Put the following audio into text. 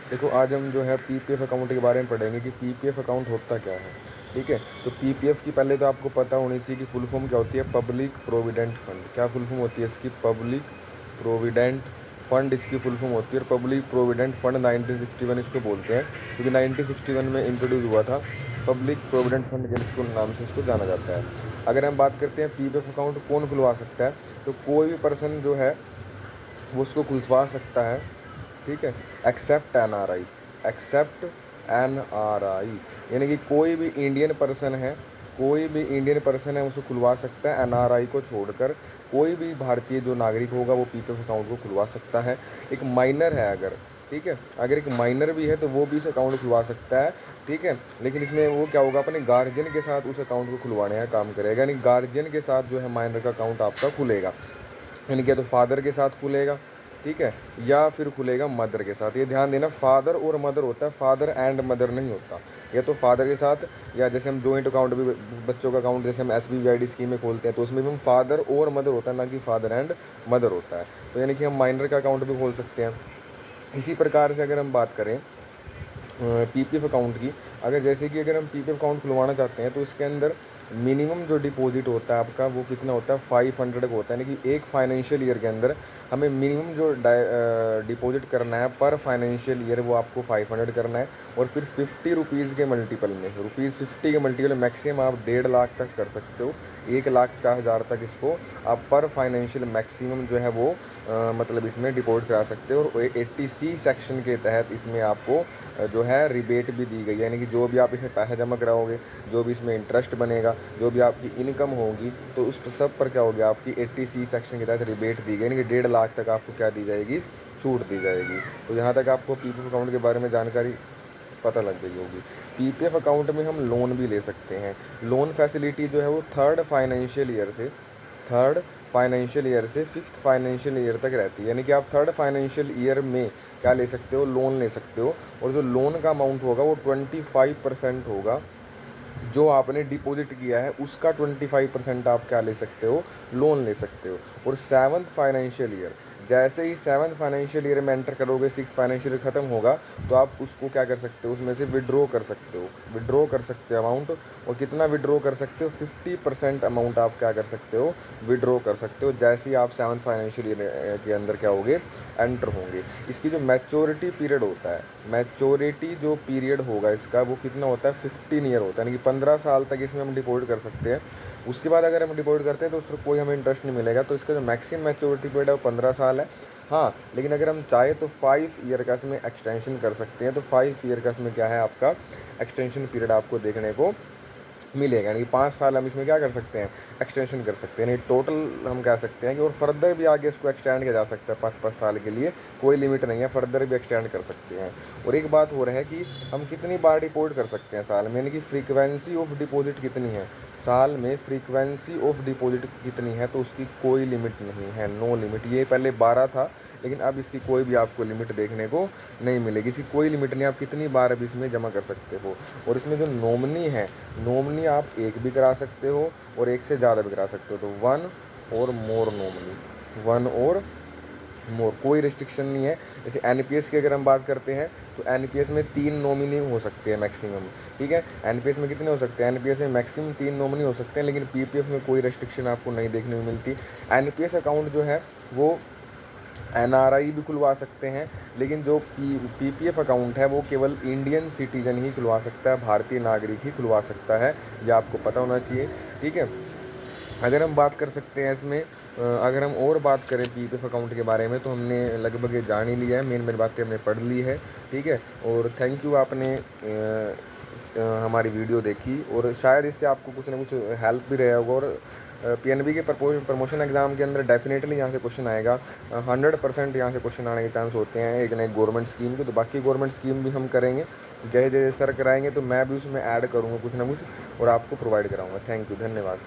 देखो आज हम जो है पीपीएफ अकाउंट के बारे में पढ़ेंगे कि पीपीएफ अकाउंट होता क्या है। ठीक है, तो पीपीएफ की पहले तो आपको पता होनी चाहिए कि फुल फॉर्म क्या होती है। पब्लिक प्रोविडेंट फंड, क्या फुल फॉर्म होती है इसकी? पब्लिक प्रोविडेंट फंड इसकी फुल फॉर्म होती है। और पब्लिक प्रोविडेंट फंड 1961 इसको बोलते हैं, क्योंकि 1961 में इंट्रोड्यूस हुआ था पब्लिक प्रोविडेंट फंड के इसको नाम से इसको जाना जाता है। अगर हम बात करते हैं पीपीएफ अकाउंट कौन खुलवा सकता है, तो कोई भी पर्सन जो है वो उसको खुलवा सकता है। ठीक है, except N R I, except N R I, यानी कि कोई भी इंडियन पर्सन है, कोई भी इंडियन पर्सन है उसे खुलवा सकता है। एन आर आई को छोड़कर कोई भी भारतीय जो नागरिक होगा वो पीपीएफ अकाउंट को खुलवा सकता है। एक माइनर है अगर, ठीक है, अगर एक माइनर भी है तो वो भी इस अकाउंट खुलवा सकता है। ठीक है, लेकिन इसमें वो क्या होगा, अपने गार्जियन के साथ उस अकाउंट को खुलवाने का काम करेगा, यानी गार्जियन के साथ जो है माइनर का अकाउंट आपका खुलेगा। यानी क्या, तो फादर के साथ खुलेगा, ठीक है, या फिर खुलेगा मदर के साथ। ये ध्यान देना, फादर और मदर होता है, फादर एंड मदर नहीं होता। या तो फादर के साथ, या जैसे हम जॉइंट अकाउंट भी बच्चों का अकाउंट जैसे हम SBVID स्कीम में खोलते हैं तो उसमें भी हम फादर और मदर होता है, ना कि फादर एंड मदर होता है। तो यानी कि हम माइनर का अकाउंट भी खोल सकते हैं। इसी प्रकार से अगर हम बात करें पीपीएफ अकाउंट की, अगर जैसे कि अगर हम पीपीएफ अकाउंट खुलवाना चाहते हैं तो इसके अंदर मिनिमम जो डिपॉजिट होता है आपका वो कितना होता है? 500 का होता है, यानी कि एक फाइनेंशियल ईयर के अंदर हमें मिनिमम जो डिपॉजिट करना है पर फाइनेंशियल ईयर वो आपको 500 करना है। और फिर 50 रुपीज़ के मल्टीपल में, ₹50 के मल्टीपल मैक्सिमम आप 1.5 लाख तक कर सकते हो, 1,50,000 तक इसको आप पर फाइनेंशियल मैक्सिमम जो है वो मतलब इसमें डिपॉजिट करा सकते हो। और 80C सेक्शन के तहत इसमें आपको जो है रिबेट भी दी गई है, यानी कि जो भी आप इसमें पैसा जमा कराओगे, जो भी इसमें इंटरेस्ट बनेगा, जो भी आपकी इनकम होगी, तो उस सब पर क्या होगी, आपकी 80C सेक्शन के तहत रिबेट दी गई, यानी कि 1.5 लाख तक आपको क्या दी जाएगी? छूट दी जाएगी। तो यहाँ तक आपको पीपीएफ अकाउंट के बारे में जानकारी पता लग गई होगी। पीपीएफ अकाउंट में हम लोन भी ले सकते हैं। लोन फैसिलिटी जो है वो थर्ड फाइनेंशियल ईयर से फिफ्थ फाइनेंशियल ईयर तक रहती है, यानी कि आप थर्ड फाइनेंशियल ईयर में क्या ले सकते हो? लोन ले सकते हो। और जो लोन का अमाउंट होगा वो 25% होगा, जो आपने डिपॉजिट किया है उसका 25% आप क्या ले सकते हो? लोन ले सकते हो। और सेवन्थ फाइनेंशियल ईयर, जैसे ही सेवन्थ फाइनेंशियल ईयर में एंटर करोगे, सिक्स फाइनेंशियल ईयर खत्म होगा तो आप उसको क्या कर सकते हो? उसमें से विड्रॉ कर सकते हो, विड्रॉ कर सकते हो अमाउंट। और कितना विड्रॉ कर सकते हो? 50% अमाउंट आप क्या कर सकते हो? विड्रॉ कर सकते हो, जैसे ही आप सेवन्थ फाइनेंशियल ईयर के अंदर क्या होगे? एंटर होंगे। इसकी जो मैच्योरिटी पीरियड होता है, मैच्योरिटी जो पीरियड होगा इसका वो कितना होता है? 15 ईयर होता है, यानी कि 15 साल तक इसमें हम डिपॉजिट कर सकते हैं। उसके बाद अगर हम डिपॉजिट करते हैं तो उस पर कोई हमें इंटरेस्ट नहीं मिलेगा। तो इसका जो मैक्सिमम मैच्योरिटी पीरियड है वो 15 साल है। हाँ, लेकिन अगर हम चाहे तो 5 ईयर का इसमें एक्सटेंशन कर सकते हैं। तो 5 ईयर का इसमें क्या है, आपका एक्सटेंशन पीरियड आपको देखने को मिलेगा, यानी कि 5 साल हम इसमें क्या कर सकते हैं? एक्सटेंशन कर सकते हैं। यानी टोटल हम कह सकते हैं कि और फर्दर भी आगे इसको एक्सटेंड किया जा सकता है 5-5 साल के लिए, कोई लिमिट नहीं है, फर्दर भी एक्सटेंड कर सकते हैं। और एक बात हो रहा है कि हम कितनी बार डिपॉजिट कर सकते हैं साल में, यानी कि फ्रीक्वेंसी ऑफ डिपॉजिट कितनी है साल में, फ्रीक्वेंसी ऑफ डिपॉजिट कितनी है, तो उसकी कोई लिमिट नहीं है, नो लिमिट। ये पहले 12 था, लेकिन अब इसकी कोई भी आपको लिमिट देखने को नहीं मिलेगी। इसकी कोई लिमिट नहीं, आप कितनी बार अब इसमें जमा कर सकते हो। और इसमें जो नॉमिनी है, नॉमिनी आप एक भी करा सकते हो और एक से ज़्यादा भी करा सकते हो। तो वन और मोर नॉमिनी, वन और मोर, कोई रिस्ट्रिक्शन नहीं है। जैसे एनपीएस की अगर हम बात करते हैं तो एनपीएस में 3 नॉमिनी हो सकते हैं मैक्सिमम। ठीक है, एनपीएस में कितने हो सकते हैं? एनपीएस में मैक्सिमम 3 नॉमिनी हो सकते हैं, लेकिन पीपीएफ में कोई रेस्ट्रिक्शन आपको नहीं देखने को मिलती। एनपीएस अकाउंट जो है वो एनआरआई भी खुलवा सकते हैं, लेकिन जो पीपीएफ अकाउंट है वो केवल इंडियन सिटीजन ही खुलवा सकता है, भारतीय नागरिक ही खुलवा सकता है, ये आपको पता होना चाहिए। ठीक है, अगर हम बात कर सकते हैं इसमें अगर हम और बात करें पीपीएफ अकाउंट के बारे में तो हमने लगभग ये जान ही लिया है, मेन मेन बातें हमने पढ़ ली है। ठीक है, और थैंक यू, आपने हमारी वीडियो देखी और शायद इससे आपको कुछ ना कुछ हेल्प भी रहा होगा। और पीएनबी के प्रमोशन एग्जाम के अंदर डेफिनेटली यहाँ से क्वेश्चन आएगा, 100% यहाँ से क्वेश्चन आने के चांस होते हैं एक नए गवर्नमेंट स्कीम के। तो बाकी गवर्नमेंट स्कीम भी हम करेंगे, जैसे जैसे सर कराएंगे तो मैं भी उसमें ऐड करूँगा कुछ ना कुछ और आपको प्रोवाइड कराऊँगा। थैंक यू, धन्यवाद।